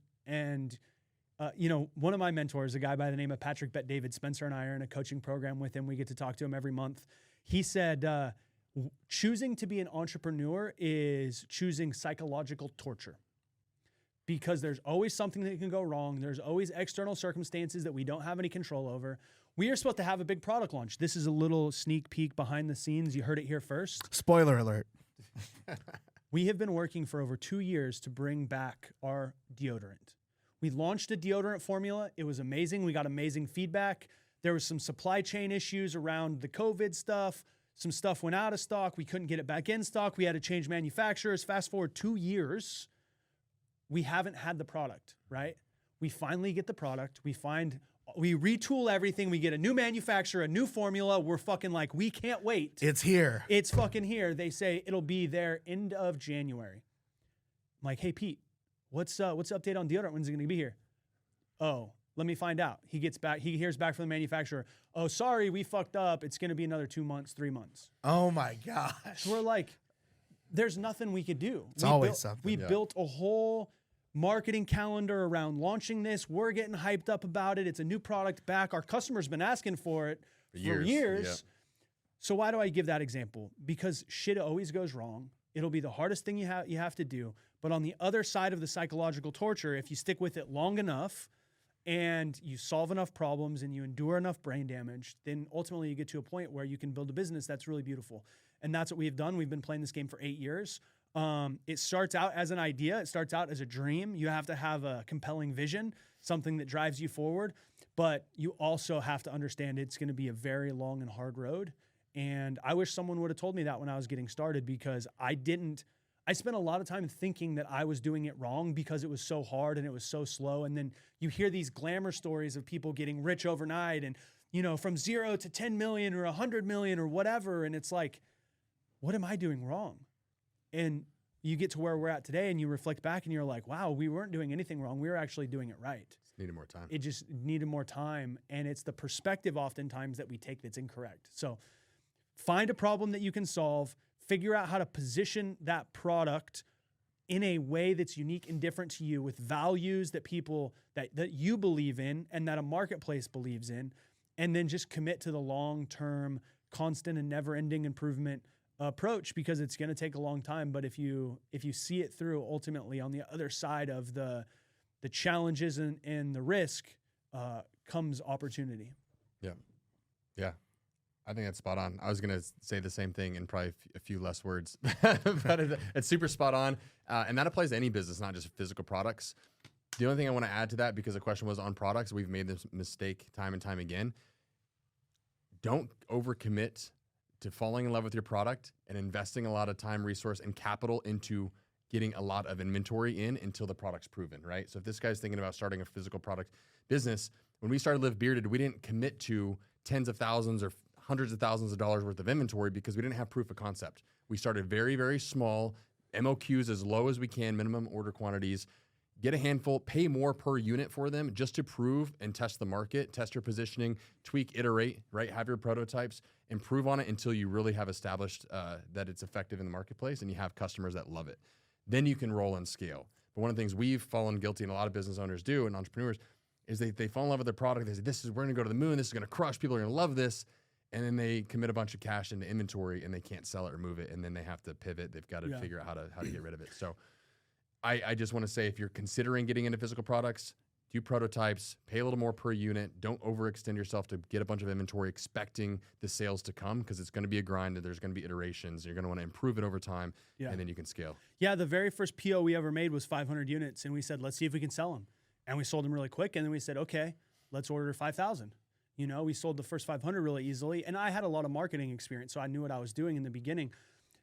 one of my mentors, a guy by the name of Patrick Bet-David, Spencer and I are in a coaching program with him. We get to talk to him every month. He said, choosing to be an entrepreneur is choosing psychological torture. because there's always something that can go wrong. There's always external circumstances that we don't have any control over. We are supposed to have a big product launch. This is a little sneak peek behind the scenes. You heard it here first. Spoiler alert. We have been working for over 2 years to bring back our deodorant. We launched a deodorant formula. It was amazing. We got amazing feedback. There was some supply chain issues around the COVID stuff. Some stuff went out of stock. We couldn't get it back in stock. We had to change manufacturers. Fast forward 2 years, we haven't had the product, right? We finally get the product. We retool everything. We get a new manufacturer, a new formula. We're fucking like, we can't wait. It's here. It's fucking here. They say it'll be there end of January. I'm like, hey, Pete, what's the update on deodorant? When's it going to be here? Oh, let me find out. He hears back from the manufacturer. Oh, sorry, we fucked up. It's going to be another 2 months, 3 months. Oh my gosh. So we're like, there's nothing we could do. It's always something. We built a whole marketing calendar around launching this. We're getting hyped up about it. It's a new product back. Our customers been asking for it for years. Yeah. So why do I give that example? Because shit always goes wrong. It'll be the hardest thing you have to do. But on the other side of the psychological torture, if you stick with it long enough and you solve enough problems and you endure enough brain damage, then ultimately you get to a point where you can build a business that's really beautiful. And that's what we've done. We've been playing this game for 8 years. It starts out as an idea. It starts out as a dream. You have to have a compelling vision, something that drives you forward. But you also have to understand it's going to be a very long and hard road. And I wish someone would have told me that when I was getting started, because I spent a lot of time thinking that I was doing it wrong because it was so hard and it was so slow. And then you hear these glamour stories of people getting rich overnight and, from 0 to 10 million or 100 million or whatever. And it's like, what am I doing wrong? And you get to where we're at today and you reflect back and you're like, wow, we weren't doing anything wrong. We were actually doing it right. Just needed more time. It just needed more time. And it's the perspective oftentimes that we take that's incorrect. So find a problem that you can solve, figure out how to position that product in a way that's unique and different to you with values that people that you believe in and that a marketplace believes in, and then just commit to the long-term, constant and never-ending improvement approach, because it's going to take a long time. But if you see it through, ultimately on the other side of the challenges and the risk comes opportunity. Yeah. I think that's spot on. I was going to say the same thing in probably a few less words, but it's super spot on. And that applies to any business, not just physical products. The only thing I want to add to that, because the question was on products, we've made this mistake time and time again. Don't overcommit to falling in love with your product and investing a lot of time, resource, and capital into getting a lot of inventory in until the product's proven, right? So if this guy's thinking about starting a physical product business, when we started Live Bearded, we didn't commit to tens of thousands or hundreds of thousands of dollars worth of inventory because we didn't have proof of concept. We started very, very small, MOQs as low as we can, minimum order quantities, get a handful, pay more per unit for them just to prove and test the market, test your positioning, tweak, iterate, right? Have your prototypes, improve on it until you really have established that it's effective in the marketplace and you have customers that love it. Then you can roll and scale. But one of the things we've fallen guilty, and a lot of business owners do, and entrepreneurs, is they fall in love with their product. They say, we're gonna go to the moon, this is gonna crush, people are gonna love this. And then they commit a bunch of cash into inventory and they can't sell it or move it. And then they have to pivot. They've got to figure out how to get rid of it. So I just want to say, if you're considering getting into physical products, do prototypes, pay a little more per unit. Don't overextend yourself to get a bunch of inventory expecting the sales to come, because it's going to be a grind and there's going to be iterations. You're going to want to improve it over time, and then you can scale. Yeah, the very first PO we ever made was 500 units, and we said, let's see if we can sell them. And we sold them really quick, and then we said, okay, let's order 5,000. We sold the first 500 really easily, and I had a lot of marketing experience, so I knew what I was doing in the beginning.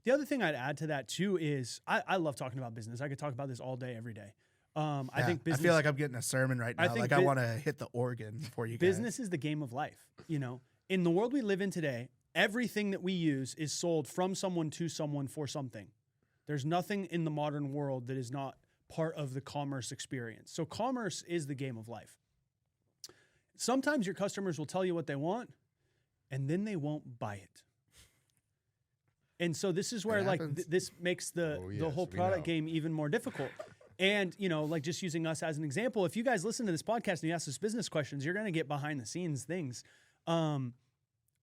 The other thing I'd add to that too is I love talking about business. I could talk about this all day, every day. I think business. I feel like I'm getting a sermon right now. I want to hit the organ for you guys. Business is the game of life. In the world we live in today, everything that we use is sold from someone to someone for something. There's nothing in the modern world that is not part of the commerce experience. So commerce is the game of life. Sometimes your customers will tell you what they want, and then they won't buy it. And so this is where this makes the whole product game even more difficult. And, just using us as an example, if you guys listen to this podcast and you ask us business questions, you're going to get behind the scenes things.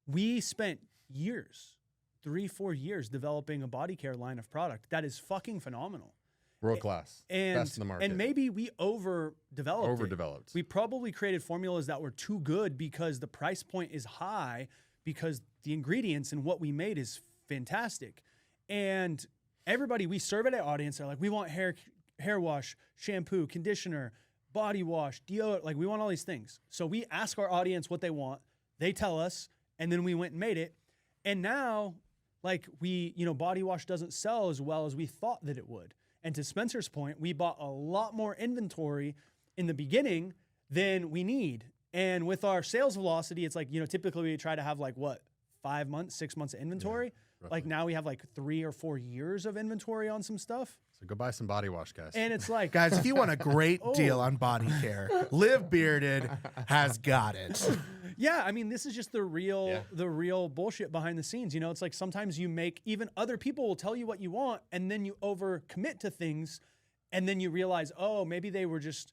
We spent years, 3-4 years, developing a body care line of product that is fucking phenomenal. World class. Best in the market. And maybe we overdeveloped. Overdeveloped. We probably created formulas that were too good because the price point is high, because the ingredients and what we made is fantastic. And everybody we serve at our audience are like, we want hair wash, shampoo, conditioner, body wash, deodorant. Like, we want all these things. So we ask our audience what they want. They tell us, and then we went and made it. And now, like, body wash doesn't sell as well as we thought that it would. And to Spencer's point, we bought a lot more inventory in the beginning than we need. And with our sales velocity, it's like, typically we try to have 5 months, 6 months of inventory. Yeah, like now we have 3 or 4 years of inventory on some stuff. So go buy some body wash, guys. And it's like, Guys, if you want a great deal on body care, Live Bearded has got it. yeah, I mean, this is just the real bullshit behind the scenes. It's like sometimes even other people will tell you what you want, and then you overcommit to things, and then you realize, oh, maybe they were just.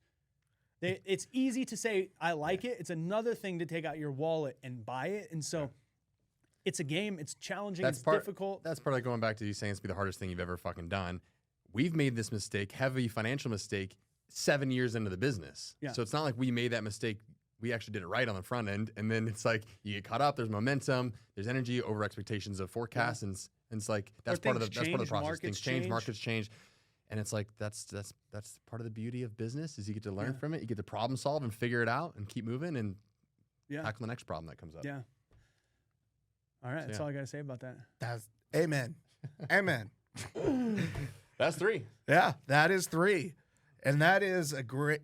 It's easy to say I like it. It's another thing to take out your wallet and buy it, and so. It's a game. It's challenging. It's difficult. That's part of going back to you saying it's be the hardest thing you've ever fucking done. We've made this mistake, heavy financial mistake, 7 years into the business. Yeah. So it's not like we made that mistake. We actually did it right on the front end. And then it's like you get caught up. There's momentum. There's energy over expectations of forecasts. And it's like that's part of the process. Things change. Markets change. And it's like that's part of the beauty of business is you get to learn from it. You get to problem solve and figure it out and keep moving and tackle the next problem that comes up. Yeah. All right, that's all I got to say about that. That's amen. Amen. That's 3. Yeah, that is 3. And that is a great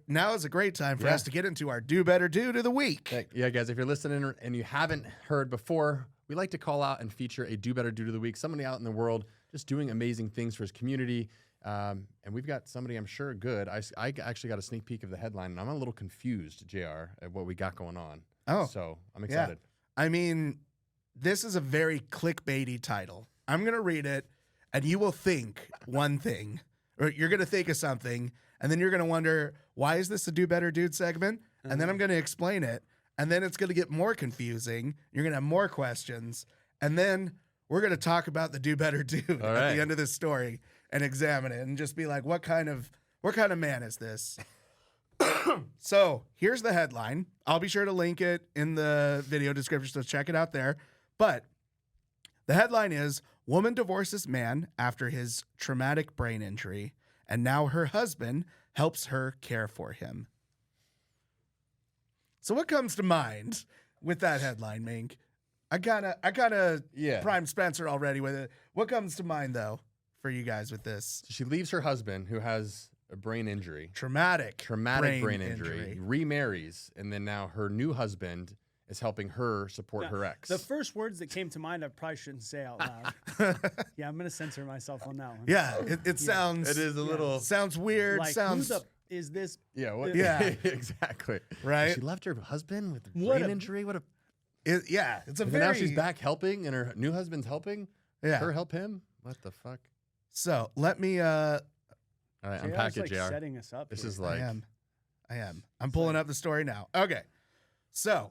time for us to get into our Do Better Dude of the Week. Yeah, guys, if you're listening and you haven't heard before, we like to call out and feature a Do Better Dude of the Week, somebody out in the world just doing amazing things for his community. And we've got somebody I'm sure good. I actually got a sneak peek of the headline, and I'm a little confused, JR, at what we got going on. Oh. So I'm excited. Yeah. I mean, this is a very clickbaity title. I'm going to read it, and you will think one thing, or you're going to think of something, and then you're going to wonder, why is this a Do Better Dude segment? And then I'm going to explain it, and then it's going to get more confusing. You're going to have more questions, and then we're going to talk about the Do Better Dude at the end of this story and examine it and just be like, what kind of man is this? So here's the headline. I'll be sure to link it in the video description, so check it out there. But the headline is, woman divorces man after his traumatic brain injury, and now her husband helps her care for him. So what comes to mind with that headline, Mink? I kinda primed Spencer already with it. What comes to mind, though, for you guys with this? So she leaves her husband, who has a brain injury. Traumatic brain injury. Remarries, and then now her new husband is helping her support her ex. The first words that came to mind I probably shouldn't say out loud. Yeah, I'm going to censor myself on that one. Yeah, it sounds... It is a little... Sounds weird. Like, sounds... is this... Yeah, what? Yeah. Exactly. Right? She left her husband with What brain a- injury? What a... it's a And very... now she's back helping, and her new husband's helping Yeah. her help him? What the fuck? So let me... All right, JR's unpack it, like JR. setting us up This here. is like... I am. I'm pulling up the story now. Okay. So,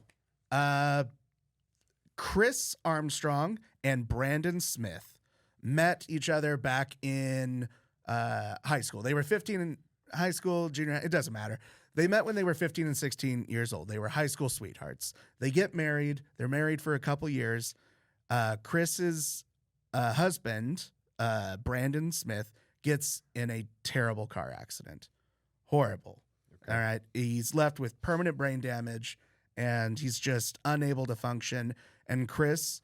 Chris Armstrong and Brandon Smith met each other back in high school. They were 15 in high school, junior, it doesn't matter. They met when they were 15 and 16 years old. They were high school sweethearts. They get married. They're married for a couple years. Chris's husband, Brandon Smith, gets in a terrible car accident. Horrible. Okay. All right. He's left with permanent brain damage, and he's just unable to function. And Chris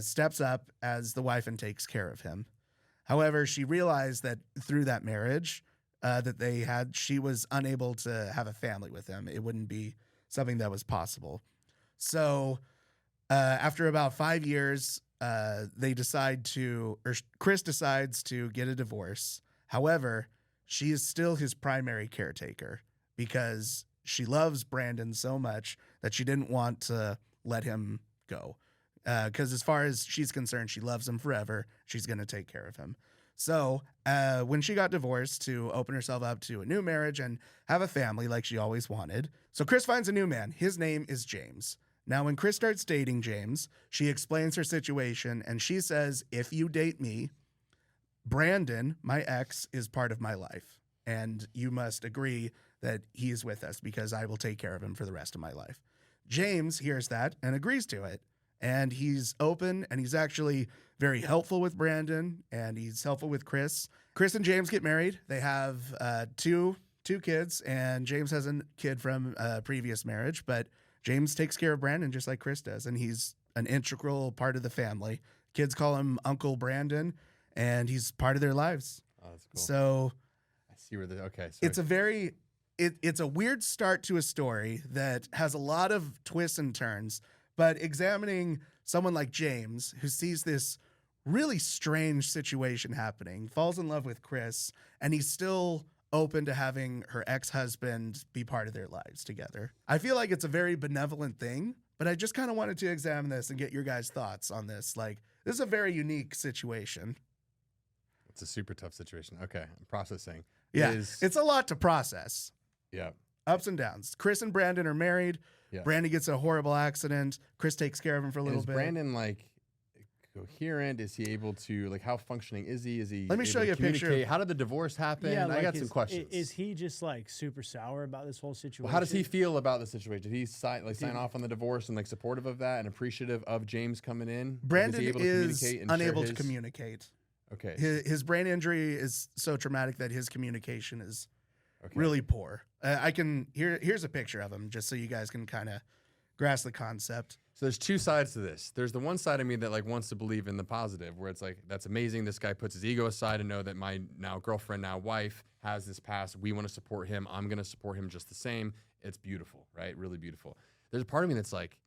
steps up as the wife and takes care of him. However, she realized that through that marriage that they had, she was unable to have a family with him. It wouldn't be something that was possible. So after about 5 years, Chris decides to get a divorce. However, she is still his primary caretaker because she loves Brandon so much that she didn't want to let him go. Because as far as she's concerned, she loves him forever. She's going to take care of him. So when she got divorced, to open herself up to a new marriage and have a family like she always wanted, so Chris finds a new man. His name is James. Now, when Chris starts dating James, she explains her situation, and she says, if you date me, Brandon, my ex, is part of my life, and you must agree that he is with us because I will take care of him for the rest of my life. James hears that and agrees to it, and he's open, and he's actually very helpful with Brandon, and he's helpful with Chris. Chris and James get married. They have two kids, and James has a kid from a previous marriage, but James takes care of Brandon just like Chris does, and he's an integral part of the family. Kids call him Uncle Brandon, and he's part of their lives. Oh, that's cool. So I see where okay. Sorry. it's a very it's a weird start to a story that has a lot of twists and turns, but examining someone like James, who sees this really strange situation happening, falls in love with Chris, and he's still open to having her ex-husband be part of their lives together. I feel like it's a very benevolent thing, but I just kind of wanted to examine this and get your guys' thoughts on this. Like, this is a very unique situation. It's a super tough situation. Okay, I'm processing. Yeah, Is- it's a lot to process. yeah. Ups and downs. Chris and Brandon are married. Yeah. Brandon gets a horrible accident. Chris takes care of him for a And little is bit. Brandon like coherent? Is he able to like how functioning is he? Is he? Let me able show to you a picture. communicate? How did the divorce happen? I like, got some questions. Is he just like super sour about this whole situation? Well, how does he feel about the situation? Did he sign off on the divorce and like supportive of that and appreciative of James coming in? Brandon he able to is communicate and share unable to his- communicate. Okay. His brain injury is so traumatic that his communication is Okay. really poor. Here's a picture of him just so you guys can kind of grasp the concept. So there's two sides to this. There's the one side of me that like wants to believe in the positive, where it's like that's amazing. This guy puts his ego aside and know that my now girlfriend, now wife, has this past. We want to support him. I'm going to support him just the same. It's beautiful, right? Really beautiful. There's a part of me that's like,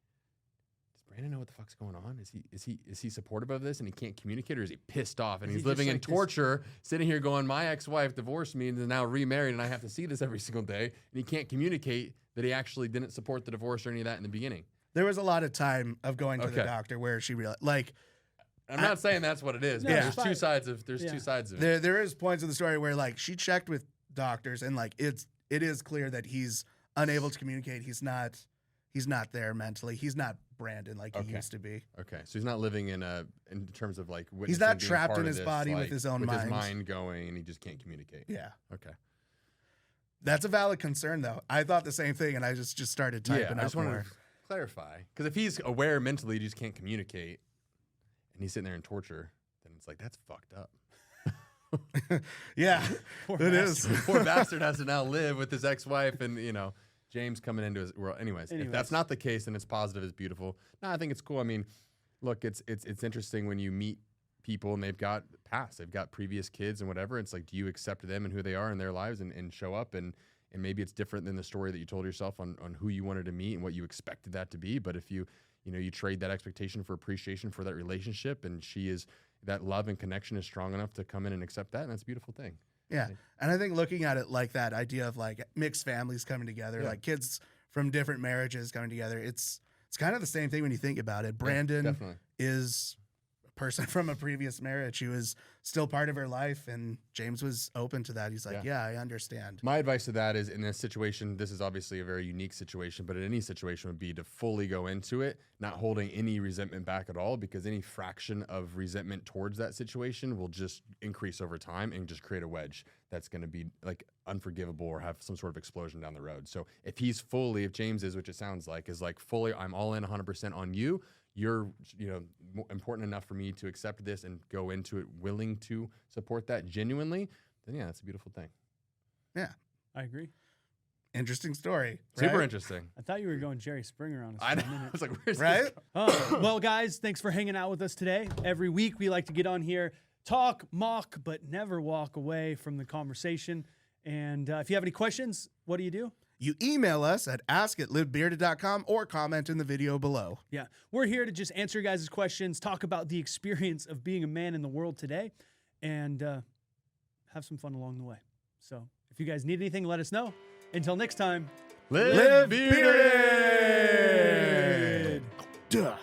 does Brandon know what the fuck's going on? Is he supportive of this and he can't communicate, or is he pissed off and Is he's he living just in like this- torture, sitting here going, my ex-wife divorced me and is now remarried and I have to see this every single day, and he can't communicate that he actually didn't support the divorce or any of that in the beginning. There was a lot of time of going to the Okay. doctor where she realized, like, I'm not saying that's what it is, but No, there's it's two fine. sides of Yeah. two sides of it. there is points of the story where like she checked with doctors and like it is clear that he's unable to communicate. He's not there mentally. He's not Brandon like he Okay. used to be. Okay, so he's not living in terms of like He's not witnessing being trapped part in of his this, body with like, his own with mind. his mind going, and he just can't communicate. Yeah. Okay. That's a valid concern though. I thought the same thing and I just started typing Yeah, I up just want more. to clarify, because if he's aware mentally, he just can't communicate, and he's sitting there in torture, then it's like that's fucked up. Yeah. Poor It is. Poor bastard has to now live with his ex-wife, and James coming into his world. Anyways, if that's not the case, then it's positive, it's beautiful. No, I think it's cool. I mean, look, it's interesting when you meet people and they've got past, they've got previous kids and whatever. It's like, do you accept them and who they are in their lives and show up and maybe it's different than the story that you told yourself on who you wanted to meet and what you expected that to be. But if you trade that expectation for appreciation for that relationship, and that love and connection is strong enough to come in and accept that, and that's a beautiful thing. Yeah. And I think looking at it like that idea of like mixed families coming together, Yeah. like kids from different marriages coming together, it's kind of the same thing when you think about it. Brandon definitely. is a person from a previous marriage who is still part of her life, and James was open to that. He's like, yeah, I understand. My advice to that is, in this situation, this is obviously a very unique situation, but in any situation would be to fully go into it, not holding any resentment back at all, because any fraction of resentment towards that situation will just increase over time and just create a wedge that's going to be like unforgivable or have some sort of explosion down the road. So if James is, which it sounds like, is like fully, I'm all in 100% on you, you're important enough for me to accept this and go into it willing to support that genuinely, then yeah, that's a beautiful thing. Yeah. I agree. Interesting story. Super right? interesting. I thought you were going Jerry Springer on us I for know. a I minute. was like, where's Right? this Well, guys, thanks for hanging out with us today. Every week we like to get on here, talk, mock, but never walk away from the conversation. And if you have any questions, what do? You email us at ask@livebearded.com or comment in the video below. Yeah, we're here to just answer your guys' questions, talk about the experience of being a man in the world today, and have some fun along the way. So if you guys need anything, let us know. Until next time, Live bearded! Duh.